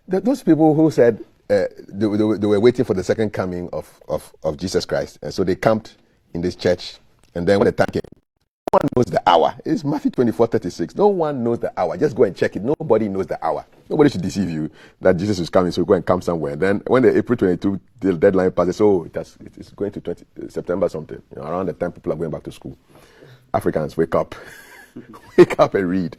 Those people who said they were waiting for the second coming of Jesus Christ, and so they camped in this church, and then when the time came, no one knows the hour. It's Matthew 24:36. No one knows the hour. Just go and check it. Nobody knows the hour. Nobody should deceive you that Jesus is coming, so go and camp somewhere. And then when the April 22 the deadline passes, it's going to September something. Around the time people are going back to school. Africans, wake up. Wake up and read.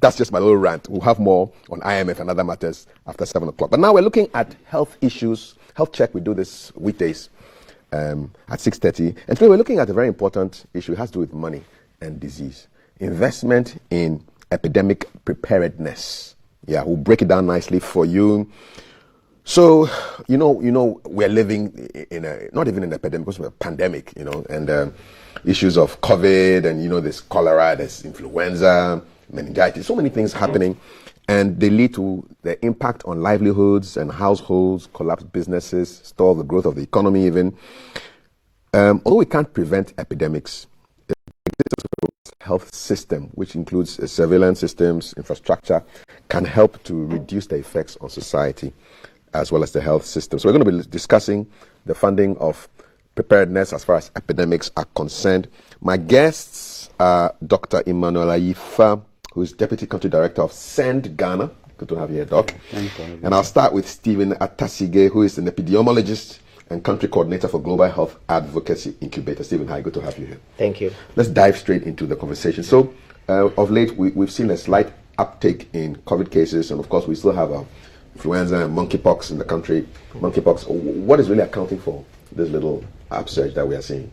That's just my little rant. We'll have more on IMF and other matters after 7 o'clock. But now we're looking at health issues. Health check, we do this weekdays at 6:30. And today we're looking at a very important issue. It has to do with money and disease. Investment in epidemic preparedness. Yeah, we'll break it down nicely for you. So, we're living in not even an epidemic, but a pandemic, and issues of COVID and, there's cholera, there's influenza, meningitis, so many things happening, and they lead to the impact on livelihoods and households, collapsed businesses, stall the growth of the economy even. Although we can't prevent epidemics, the health system, which includes surveillance systems, infrastructure, can help to reduce the effects on society as well as the health system. So we're going to be discussing the funding of preparedness as far as epidemics are concerned. My guests are Dr. Emmanuel Ayifa, who is Deputy Country Director of SEND Ghana. Good to have you here, Doc. Thank you. And I'll start with Stephen Atasige, who is an epidemiologist and Country Coordinator for Global Health Advocacy Incubator. Stephen, hi, good to have you here. Thank you. Let's dive straight into the conversation. So, of late, we've seen a slight uptake in COVID cases, and of course, we still have influenza and monkeypox in the country. Monkeypox, what is really accounting for this little upsurge that we are seeing?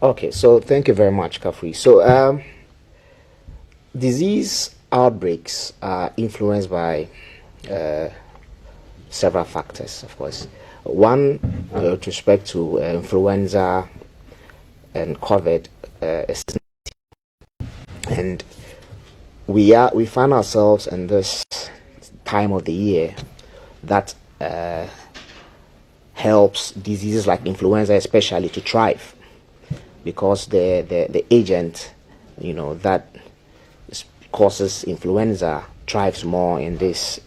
Okay, so thank you very much, Kafri. So, disease outbreaks are influenced by several factors, of course. One, with respect to influenza and COVID, and we find ourselves in this time of the year that helps diseases like influenza especially to thrive, because the agent that causes influenza thrives more in this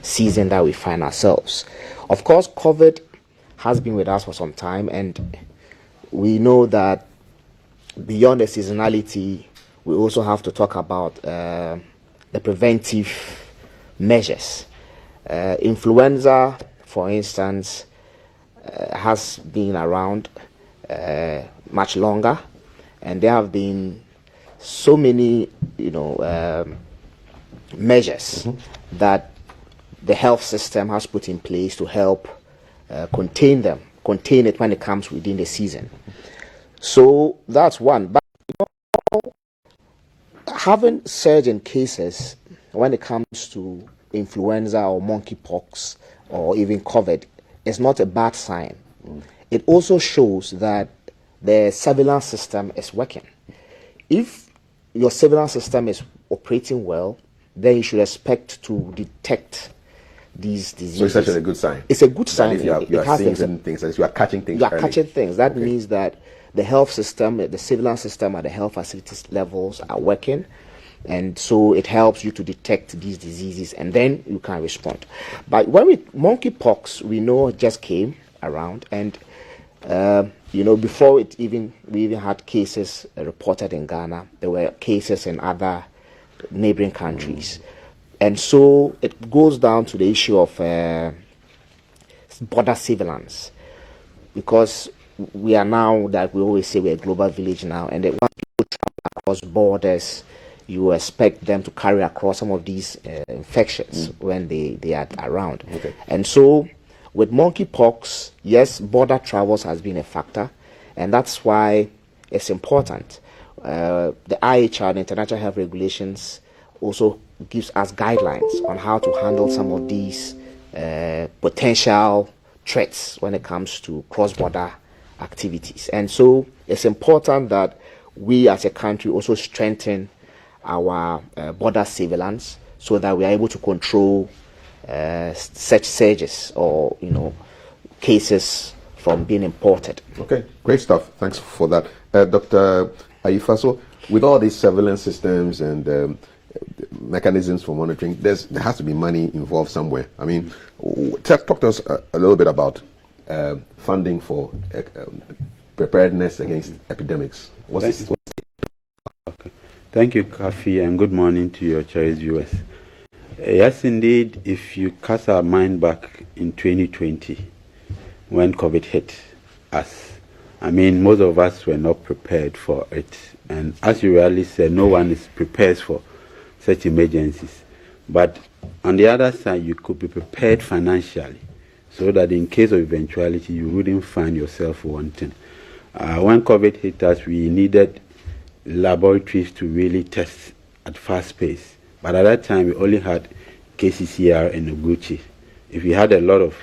season that we find ourselves. Of course, COVID has been with us for some time, and we know that beyond the seasonality, we also have to talk about the preventive measures. Influenza, for instance, has been around much longer, and there have been so many, measures that the health system has put in place to help contain it when it comes within the season. So that's one. But having surge in cases when it comes to influenza or monkeypox or even COVID is not a bad sign. It also shows that the surveillance system is working. If your surveillance system is operating well, then you should expect to detect these diseases. So it's actually a good sign. It's a good sign. If you are seeing certain things, you are catching things. You are early. catching things. That means that the health system, the surveillance system at the health facilities levels are working, and so it helps you to detect these diseases, and then you can respond. But when monkeypox, we know it just came around, and before we even had cases reported in Ghana, there were cases in other neighboring countries. And so it goes down to the issue of border surveillance, because we are now, like we always say, we're a global village now, and when people travel across borders, you expect them to carry across some of these infections when they are around. Okay. And so with monkeypox, yes, border travels has been a factor, and that's why it's important. The IHR, the International Health Regulations, also gives us guidelines on how to handle some of these potential threats when it comes to cross-border activities. And so it's important that we as a country also strengthen our border surveillance so that we are able to control such surges or cases from being imported. Okay, great stuff. Thanks for that. Dr. Ayifa, so with all these surveillance systems and mechanisms for monitoring, there has to be money involved somewhere. I mean, talk to us a little bit about funding for preparedness against epidemics. Okay. Thank you, Kafi, and good morning to your cherished viewers. Yes, indeed, if you cast our mind back in 2020, when COVID hit us, I mean, most of us were not prepared for it. And as you rightly said, no one is prepared for such emergencies. But on the other side, you could be prepared financially so that in case of eventuality, you wouldn't find yourself wanting. When COVID hit us, we needed laboratories to really test at fast pace. But at that time, we only had KCCR and Noguchi. If we had a lot of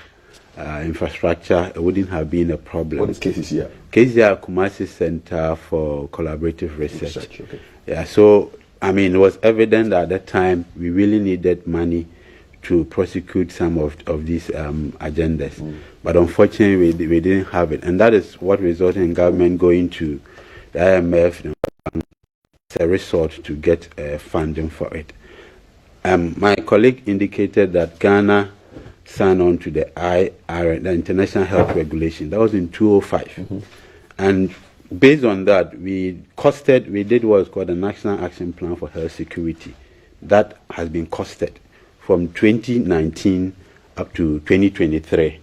infrastructure, it wouldn't have been a problem. What is KCCR? KCCR, Kumasi Center for Collaborative Research. Okay. Yeah, so, I mean, it was evident that at that time we really needed money to prosecute some of these agendas. But unfortunately, we didn't have it. And that is what resulted in government going to the IMF as a resort to get funding for it. My colleague indicated that Ghana signed on to the IR, the International Health Regulation. That was in 2005. And based on that, we did what is called a National Action Plan for Health Security. That has been costed from 2019 up to 2023.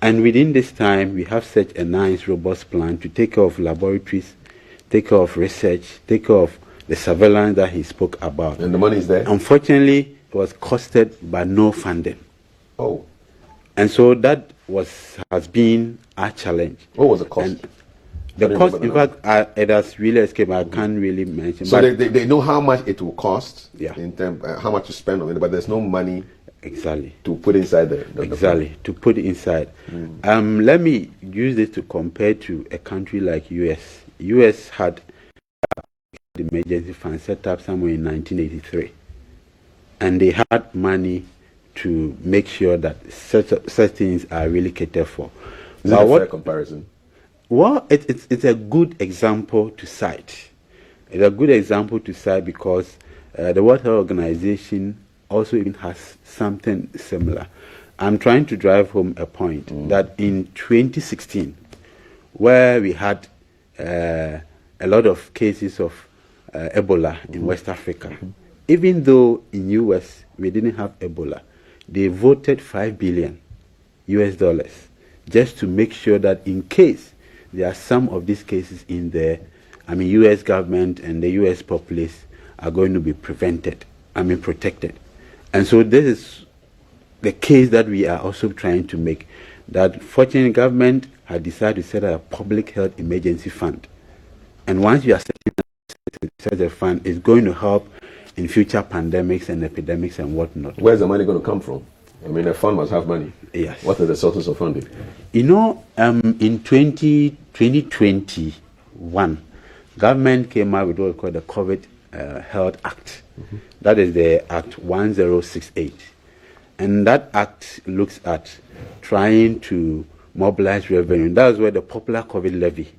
And within this time, we have such a nice, robust plan to take care of laboratories, take care of research, take care of the surveillance that he spoke about. And the money is there? Unfortunately, it was costed by no funding. Oh. And so that has been our challenge. What was the cost? And the cost, in fact, it has really escaped. I can't really mention. So they know how much it will cost, yeah, in terms how much to spend on it, but there's no money exactly to put inside to put it inside. Let me use this to compare to a country like US. US had the emergency fund set up somewhere in 1983, and they had money to make sure that such things are really catered for. Is that a fair comparison? Well, it's a good example to cite. It's a good example to cite because the World Health Organization also even has something similar. I'm trying to drive home a point that in 2016, where we had a lot of cases of Ebola in West Africa, even though in US we didn't have Ebola, they voted $5 billion just to make sure that in case there are some of these cases in there, I mean, U.S. government and the U.S. populace are going to be protected. And so this is the case that we are also trying to make, that fortunately government had decided to set up a public health emergency fund. And once you are setting such a fund, it's going to help in future pandemics and epidemics and whatnot. Where's the money going to come from? I mean, a fund must have money. Yes. What are the sources of funding? You know, in 2021, government came out with what we call the COVID Health Act. That is the Act 1068. And that act looks at trying to mobilize revenue. That's where the popular COVID levy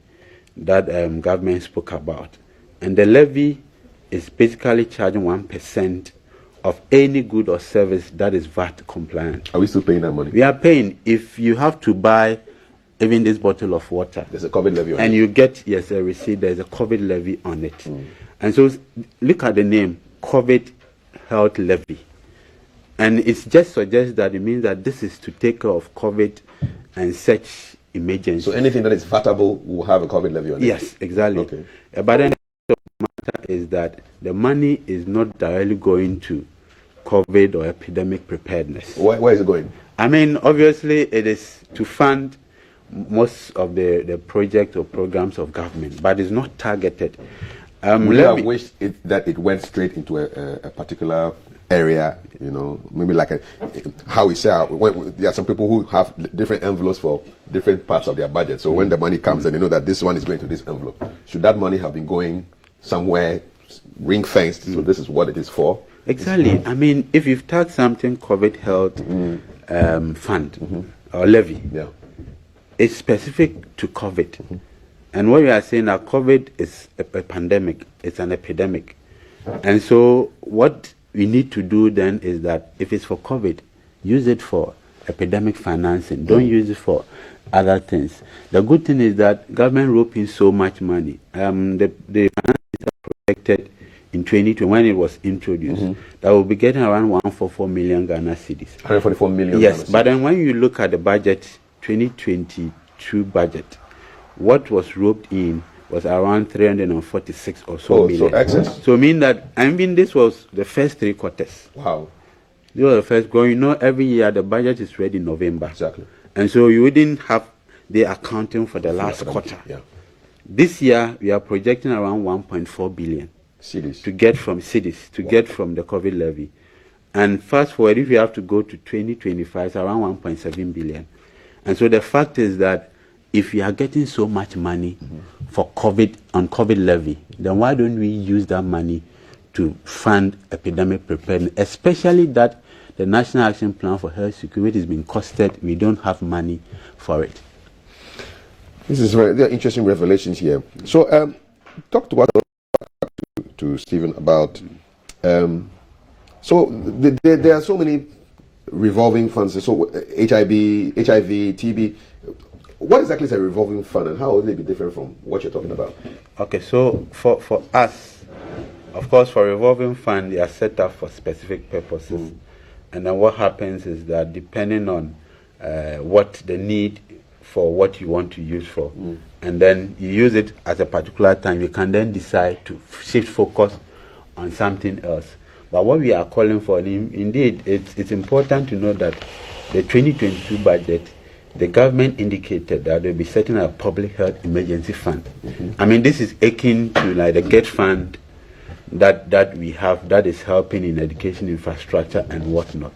that government spoke about. And the levy is basically charging 1% of any good or service that is VAT compliant. Are we still paying that money? We are paying. If you have to buy even this bottle of water, there's a COVID levy on it. And you get, yes, a receipt, there's a COVID levy on it. And so look at the name, COVID Health Levy. And it just suggests that it means that this is to take care of COVID and such emergencies. So anything that is vatable will have a COVID levy on it? Yes, exactly. Okay. But then the matter is that the money is not directly going to COVID or epidemic preparedness. Where is it going? I mean, obviously, it is to fund most of the projects or programs of government, but it's not targeted. Would you have wished that it went straight into a particular area, you know, maybe like how we say, there are some people who have different envelopes for different parts of their budget. So when the money comes and they know that this one is going to this envelope, should that money have been going somewhere ring fenced? So this is what it is for? Exactly. I mean, if you've tagged something COVID health fund or levy, it's specific to COVID. And what we are saying that COVID is a pandemic, it's an epidemic. And so what we need to do then is that if it's for COVID, use it for epidemic financing. Don't use it for other things. The good thing is that government rope in so much money. The finances are projected in 2020 when it was introduced that will be getting around 144 million Ghana cedis. 144 million. Yes, Ghana but cedis. then when you look at the budget, 2022 budget, what was roped in was around 346 or so million. So excess. So mean that, I mean, this was the first 3 quarters. Wow. This was the first going. You know, every year the budget is ready in November. Exactly. And so you wouldn't have the accounting for the last quarter. Yeah. This year we are projecting around 1.4 billion Cities. to get from cities, to get from the COVID levy. And fast forward, if you have to go to 2025, it's around 1.7 billion. And so the fact is that if we are getting so much money for COVID, on COVID levy, then why don't we use that money to fund epidemic preparedness, especially that the National Action Plan for Health Security is being costed, we don't have money for it. This is very, there are interesting revelations here. So, talk to us, to Stephen, about. So there are so many revolving funds. So HIV, TB. What exactly is a revolving fund, and how will it be different from what you're talking about? Okay, so for us, of course, for revolving fund, they are set up for specific purposes. And then what happens is that depending on what the need for what you want to use for, and then you use it at a particular time, you can then decide to shift focus on something else. But what we are calling for, indeed, it's important to know that the 2022 budget, the government indicated that they'll be setting up a public health emergency fund. I mean, this is akin to like the GET fund that we have, that is helping in education infrastructure and whatnot.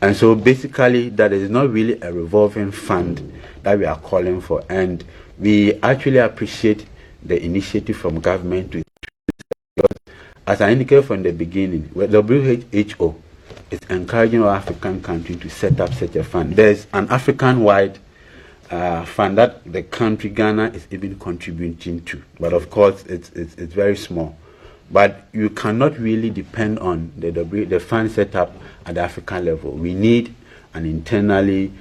And so basically that is not really a revolving fund that we are calling for. And we actually appreciate the initiative from government to, as I indicated from the beginning, WHO is encouraging our African countries to set up such a fund. There's an African-wide fund that the country Ghana is even contributing to, but of course it's very small. But you cannot really depend on the fund set up at the African level. We need an internally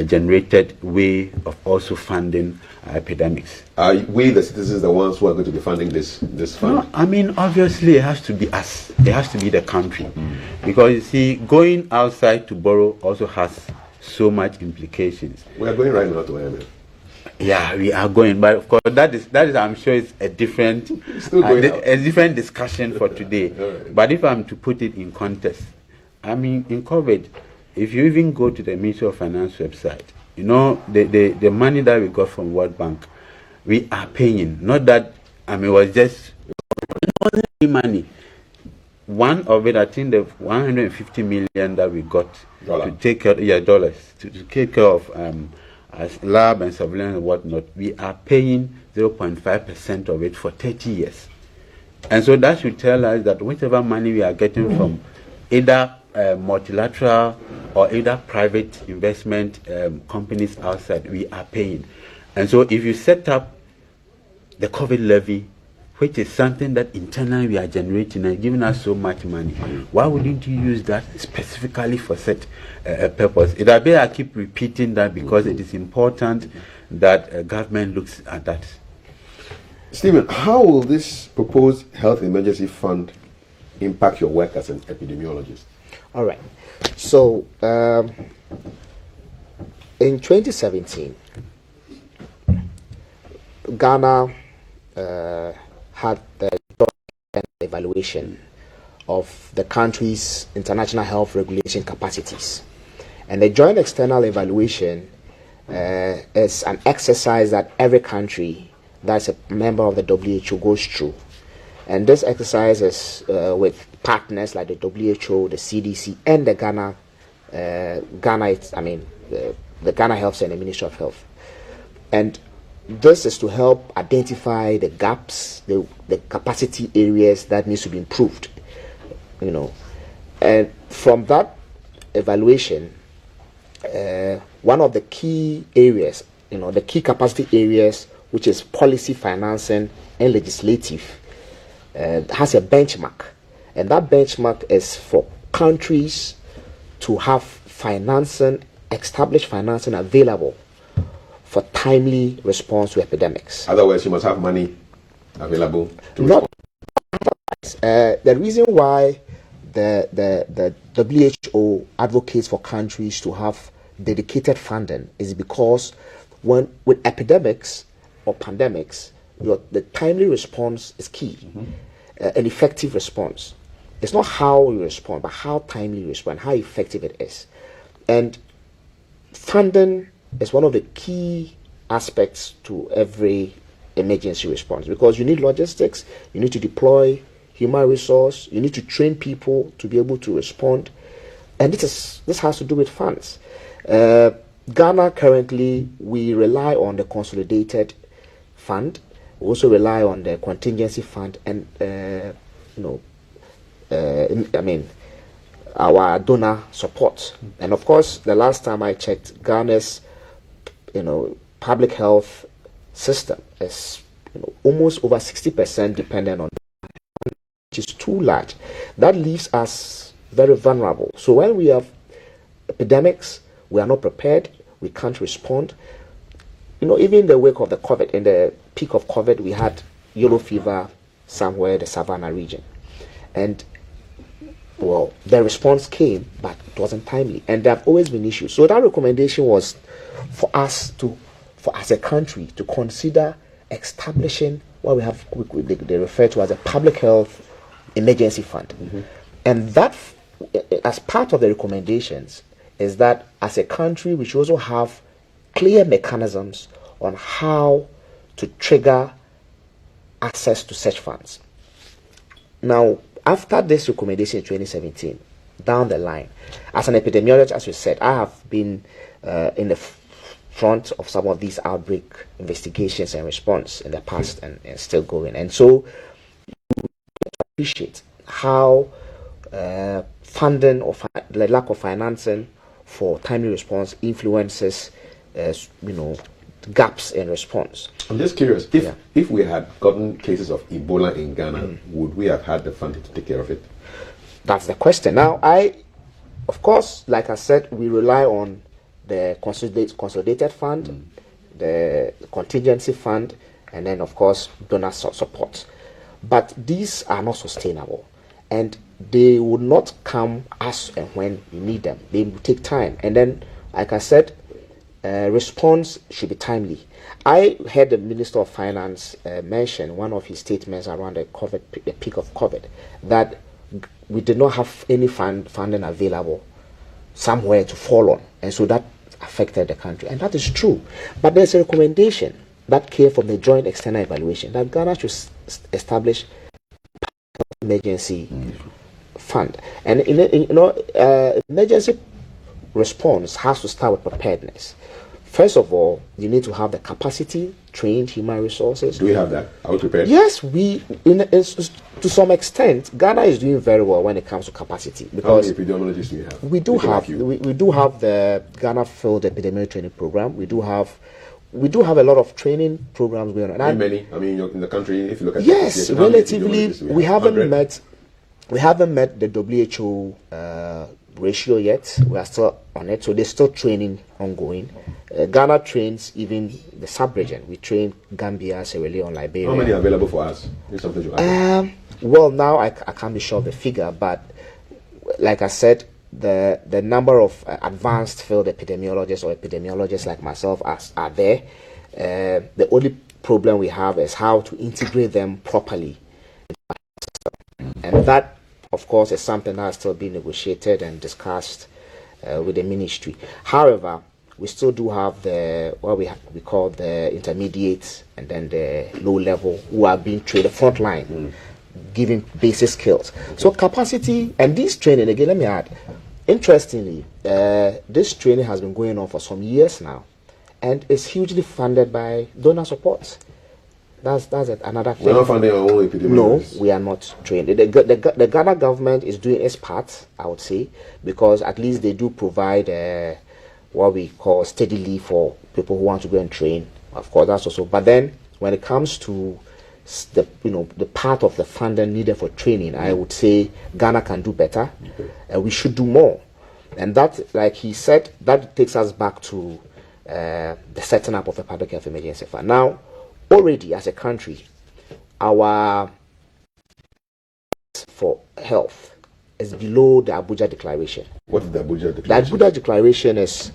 generated way of also funding epidemics. Are we, the citizens, the ones who are going to be funding this fund? No, I mean, obviously it has to be us. It has to be the country. Because you see, going outside to borrow also has so much implications. We are going right now to IMF. Yeah, we are going, but of course that is I'm sure it's a different a different discussion for today. Right. But if I'm to put it in context, I mean, in COVID, if you even go to the Ministry of Finance website, you know, the money that we got from World Bank, we are paying. Not that, I mean, it wasn't money. One of it, I think the 150 million that we got to take care, dollars, to take care of as lab and surveillance and whatnot, we are paying 0.5% of it for 30 years. And so that should tell us that whichever money we are getting from either multilateral or either private investment companies outside, we are paying. And so if you set up the COVID levy, which is something that internally we are generating and giving us so much money, why wouldn't you use that specifically for such a purpose? I keep repeating that because it is important that government looks at that. Stephen, how will this proposed health emergency fund impact your work as an epidemiologist? All right. So, in 2017, Ghana had the evaluation of the country's international health regulation capacities. And the joint external evaluation is an exercise that every country that's a member of the WHO goes through. And this exercise is with partners like the WHO, the CDC, and the the Ghana Health and the Ministry of Health. And this is to help identify the gaps, the capacity areas that needs to be improved, you know. And from that evaluation, one of the key areas, you know, the key capacity areas, which is policy, financing, and legislative, has a benchmark And that benchmark is for countries to have financing, established financing available for timely response to epidemics. Otherwise, you must have money available to Not the reason why the WHO advocates for countries to have dedicated funding is because when with epidemics or pandemics, the timely response is key. An effective response. It's not how you respond, but how timely you respond, how effective it is. And funding is one of the key aspects to every emergency response, because you need logistics, you need to deploy human resource, you need to train people to be able to respond, and this has to do with funds. Ghana currently, we rely on the consolidated fund. We also rely on the contingency fund and our donor support. And of course, the last time I checked, Ghana's public health system is almost over 60% dependent on, which is too large. That leaves us very vulnerable. So when we have epidemics, we are not prepared, we can't respond. Even in the wake of the COVID, in the peak of COVID, we had yellow fever somewhere in the Savannah region. And well, the response came, but it wasn't timely. And there have always been issues. So that recommendation was for us as a country to consider establishing what they refer to as a public health emergency fund. And that, as part of the recommendations, is that as a country we should also have clear mechanisms on how to trigger access to such funds. Now, after this recommendation in 2017, down the line, as an epidemiologist, as you said, I have been in the front of some of these outbreak investigations and response in the past, and still going. And so, you appreciate how funding or the lack of financing for timely response influences, gaps in response. I'm just curious, if we had gotten cases of Ebola in Ghana, would we have had the funding to take care of it? That's the question. Now, of course, like I said, we rely on the consolidated fund, the contingency fund, and then, of course, donor support. But these are not sustainable, and they will not come as and when you need them. They will take time. And then, like I said, response should be timely. I heard the Minister of Finance mention one of his statements around the peak of COVID, that we did not have any funding available somewhere to fall on, and so that affected the country. And that is true. But there's a recommendation that came from the Joint External Evaluation that Ghana should establish emergency fund. And emergency response has to start with preparedness. First of all, you need to have the capacity, trained human resources. Do we have that? Are we prepared? Yes, to some extent, Ghana is doing very well when it comes to capacity. Because how many epidemiologists do we have? We do have the Ghana Field Epidemiology Training Program. We do have a lot of training programs going on. How many? I mean, in the country, if you look at yes, relatively, we haven't met the WHO ratio yet. We are still on it, so there's still training ongoing. Ghana trains even the sub-region. We train Gambia, Sierra Leone, Liberia. How many are available for us? Well, now I can't be sure of the figure, but like I said, the number of advanced field epidemiologists or epidemiologists like myself are there. The only problem we have is how to integrate them properly. And that, of course, is something that has still been negotiated and discussed with the ministry. However, we still do have what we call the intermediates and then the low level who are being trained, the front line, giving basic skills. So capacity and this training, again, let me add, interestingly, this training has been going on for some years now, and it's hugely funded by donor support. That's another thing. We're not funding our own epidemiologists. No, we are not trained. The Ghana government is doing its part, I would say, because at least they do provide what we call steady leave for people who want to go and train. Of course, that's also. But then, when it comes to the part of the funding needed for training, I would say Ghana can do better, and we should do more. And that, like he said, that takes us back to the setting up of a public health emergency fund. Now, already as a country, our for health is below the Abuja Declaration. What is the Abuja Declaration? The Abuja Declaration is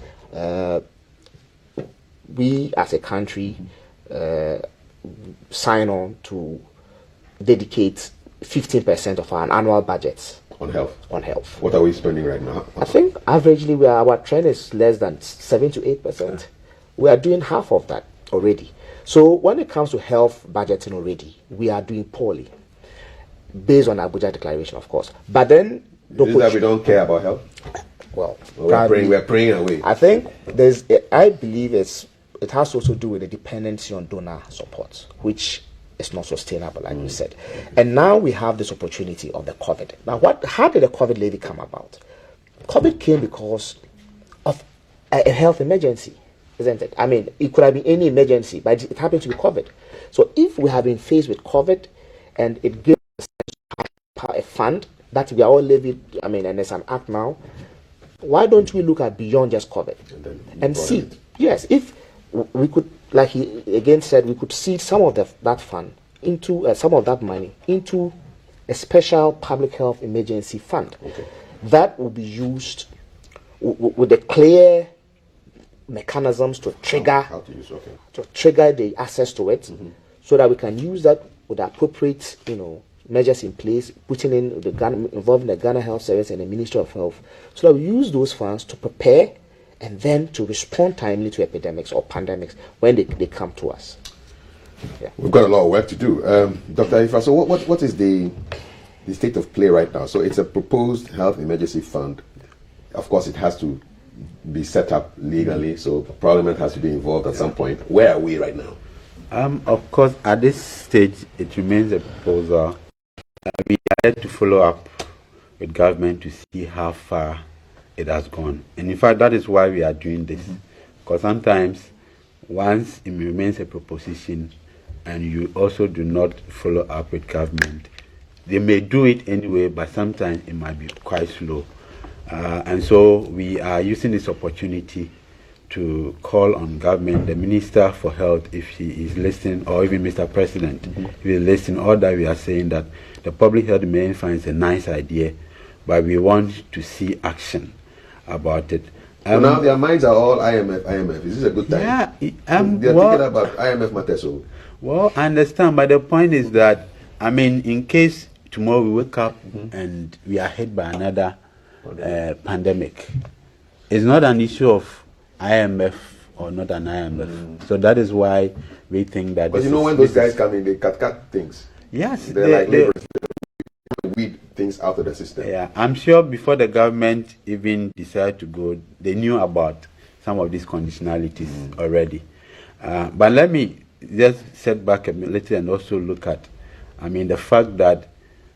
we as a country sign on to dedicate 15% of our annual budgets on health. On health. What are we spending right now? I think averagely our trend is less than 7 to 8%. We are doing half of that already. So when it comes to health budgeting already, we are doing poorly, based on Abuja Declaration, of course. But then is it that we don't care about health? Well, we're praying away. I think I believe it has also to do with the dependency on donor support, which is not sustainable, like you said. And now we have this opportunity of the COVID. Now, how did the COVID levy come about? COVID came because of a health emergency, isn't it? I mean, it could have been any emergency, but it happened to be COVID. So if we have been faced with COVID and it gives us a fund that we are all levied, and there's an act now, why don't we look at beyond just COVID and see? Yes, if we could, like he again said, we could seed some of that fund into some of that money into a special public health emergency fund that will be used with the clear mechanisms to trigger the access to it, so that we can use that with the appropriate measures in place, involving the Ghana Health Service and the Ministry of Health, so that we use those funds to prepare and then to respond timely to epidemics or pandemics when they come to us. Yeah. We've got a lot of work to do. Dr. Ifa, so what is the state of play right now? So it's a proposed health emergency fund. Of course, it has to be set up legally, so Parliament has to be involved at some point. Where are we right now? Of course, at this stage, it remains a proposal. We are yet to follow up with government to see how far it has gone. And in fact, that is why we are doing this. Because sometimes, once it remains a proposition and you also do not follow up with government, they may do it anyway, but sometimes it might be quite slow. And so we are using this opportunity to call on government, the Minister for Health, if he is listening, or even Mr. President, if he is listening, all that we are saying that the public health main fund is a nice idea, but we want to see action about it. So now their minds are all IMF. Is this a good time? Yeah, they're thinking about IMF matters. Well, I understand, but the point is that, in case tomorrow we wake up and we are hit by another pandemic, it's not an issue of IMF or not an IMF. So that is why we think that. But when those guys come in, they cut things. Yes, they weed things out of the system. Yeah, I'm sure before the government even decided to go, they knew about some of these conditionalities already. But let me just set back a little and also look at, the fact that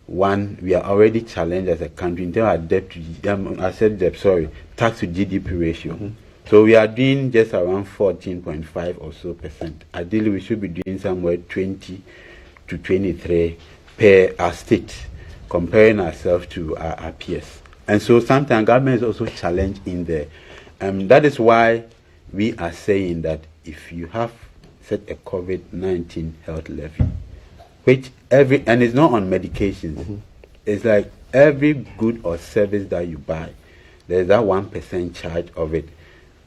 one, we are already challenged as a country in terms of tax to GDP ratio. So we are doing just around 14.5 or so percent. Ideally, we should be doing somewhere 20 to 23 per our state, comparing ourselves to our peers. And so sometimes government is also challenged in there. That is why we are saying that if you have set a COVID-19 health levy, which and it's not on medications, it's like every good or service that you buy, there's that 1% charge of it.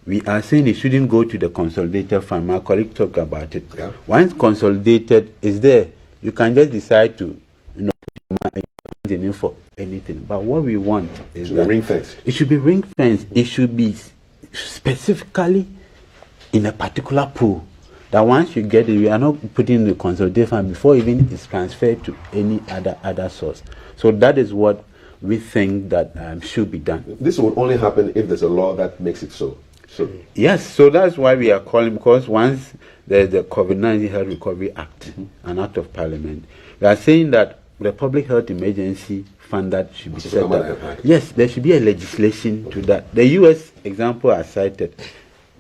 We are saying it shouldn't go to the consolidated fund. My colleague talked about it. Yeah. Once consolidated is there, you can just decide to put in for anything. But what we want is that ring fence. It should be ring fence. It should be specifically in a particular pool. That once you get it, we are not putting in the consolidated fund before even it's transferred to any other source. So that is what we think that should be done. This will only happen if there's a law that makes it so. Yes, so that's why we are calling, because once there's the COVID-19 Health Recovery Act, an act of Parliament, we are saying that the public health emergency fund that should be set up. Yes, there should be a legislation to that. The US example I cited,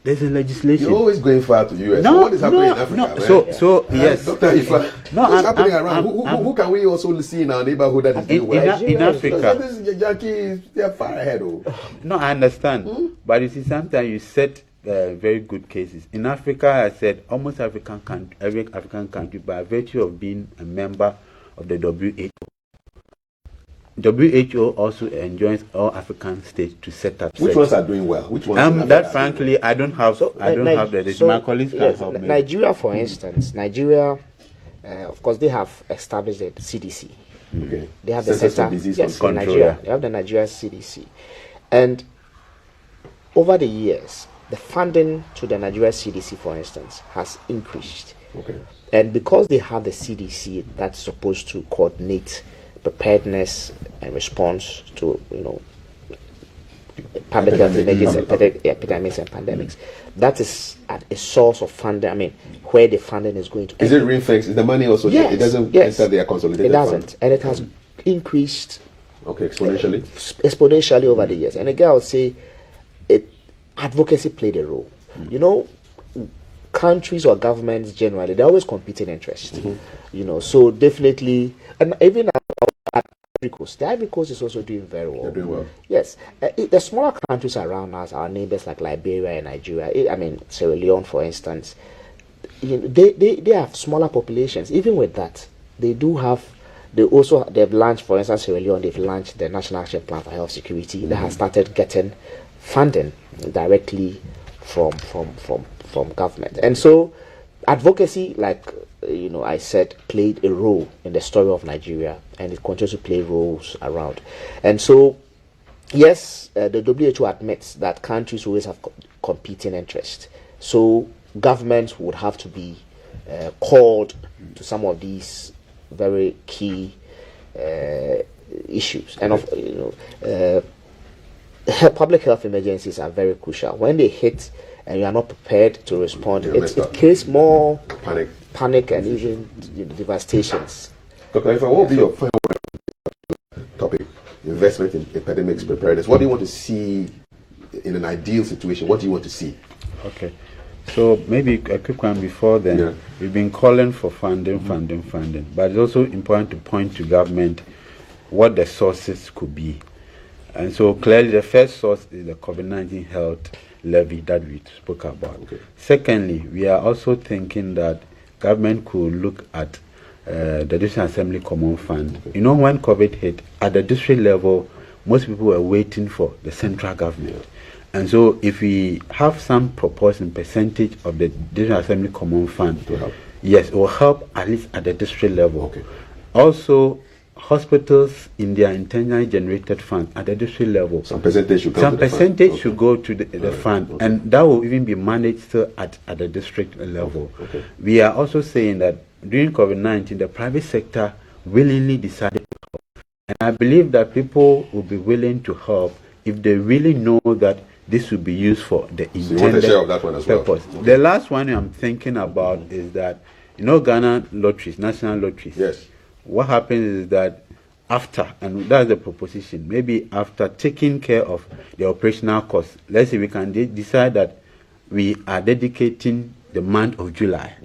There's a legislation. You're always going far to US. No, What is happening no, in Africa? no. Man? So yes. Dr. Ifa, No, what's happening I'm- around? Who can we also see in our neighborhood that is doing well? in Africa. This is Jackie, they're far ahead. Oh. No, I understand. But you see, sometimes you set very good cases. In Africa, I said almost every African country, by virtue of being a member of the WHO. WHO also enjoins all African states to set up. Which ones are doing well? Which ones? That frankly, I don't have. I don't have the data. My colleagues can help me. Nigeria, for instance, Nigeria, of course, they have established the CDC. Okay. They have the Centers for Center Disease yes, in Control. Nigeria. They have the Nigeria CDC, and over the years, the funding to the Nigeria CDC, for instance, has increased. Okay. And because they have the CDC that's supposed to coordinate preparedness and response to, public health emergencies, epidemics and pandemics, that is a source of funding. I mean, where the funding is going to. Is it ring-fenced? Is the money also? Yes, It doesn't yes. enter their consolidated It doesn't, fund? and it has increased Okay, exponentially. exponentially over the years. And again, I would say, advocacy played a role. Countries or governments generally, they always compete in interest. So definitely, and even Ivory Coast, the Ivory Coast is also doing very well. They're doing well. Yes, the smaller countries around us, our neighbors like Liberia and Nigeria, Sierra Leone, for instance, they have smaller populations. Even with that, they've launched, for instance, Sierra Leone, they've launched the National Action Plan for Health Security that has started getting funding directly from government. And so advocacy, like I said, played a role in the story of Nigeria, and it continues to play roles around. And so yes, the WHO admits that countries always have competing interests. So governments would have to be called to some of these very key issues. And public health emergencies are very crucial. When they hit and you are not prepared to respond, it creates more panic and even devastations. Dr. Ifa, what will be your final topic? Investment in epidemics preparedness. What do you want to see in an ideal situation? What do you want to see? Okay. So maybe a quick one before then. Yeah. We've been calling for funding. But it's also important to point to government what the sources could be. And so clearly the first source is the COVID-19 health levy that we spoke about. Okay. Secondly, we are also thinking that government could look at the District Assembly Common Fund. Okay. When COVID hit, at the district level, most people were waiting for the central government. Yeah. And so if we have some proportion, percentage of the District Assembly Common Fund, yes, it will help at least at the district level. Okay. Also, hospitals in their internally generated fund at the district level. Some percentage should go Some to the percentage fund. should go to the fund, okay. and that will even be managed still at the district level. Okay. We are also saying that during COVID-19, the private sector willingly decided to help. And I believe that people will be willing to help if they really know that this will be used for the intended So you want a share of that one as purpose. well? The last one I'm thinking about is that, Ghana lotteries, national lotteries. Yes. What happens is that after, and that's the proposition, maybe after taking care of the operational costs, let's say we can decide that we are dedicating the month of July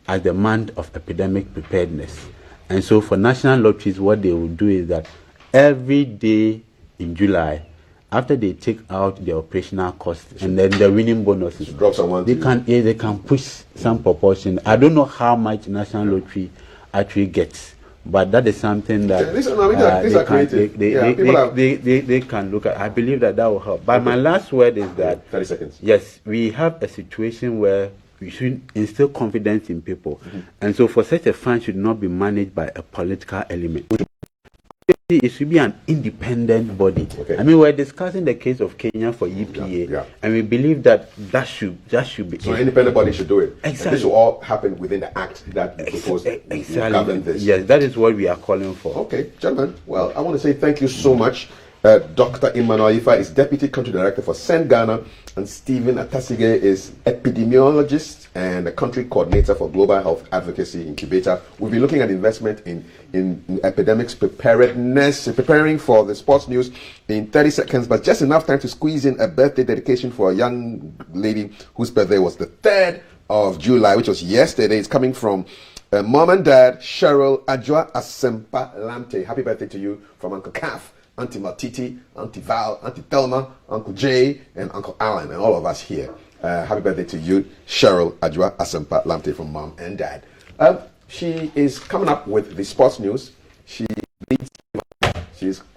as the month of epidemic preparedness. And so for national lotteries, what they will do is that every day in July, after they take out the operational costs and then the winning bonuses, drop someone they can push some proportion. I don't know how much national lottery actually gets, but that is something that they can look at. I believe that will help. But my last word is that 30 seconds. Yes, we have a situation where we should instill confidence in people, and so for such a fund should not be managed by a political element. It should be an independent body. Okay. I mean, we're discussing the case of Kenya for EPA, and we believe that should be. So an independent body should do it. Exactly. And this will all happen within the act that you propose. Exactly. Yes, that is what we are calling for. Okay, gentlemen. Well, I want to say thank you so much. Dr. Emmanuel Ifa is Deputy Country Director for Send Ghana, and Stephen Atasige is Epidemiologist and a Country Coordinator for Global Health Advocacy Incubator. We'll be looking at investment in epidemics preparedness, preparing for the sports news in 30 seconds, but just enough time to squeeze in a birthday dedication for a young lady whose birthday was the 3rd of July, which was yesterday. It's coming from Mom and Dad, Cheryl Ajwa Asempa Lamte. Happy birthday to you from Uncle Calf, Auntie Matiti, Auntie Val, Auntie Thelma, Uncle Jay, and Uncle Alan, and all of us here. Happy birthday to you, Cheryl Ajwa Asempa Lamte from Mom and Dad. She is coming up with the sports news. She's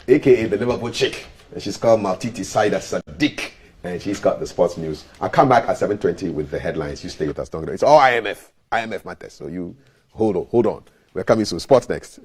AKA the Liverpool chick, and she's called Maltiti Saida Sadiq, and she's got the sports news. I'll come back at 7:20 with the headlines. You stay with us. Don't go. It's all IMF matters. So you hold on. We're coming to sports next.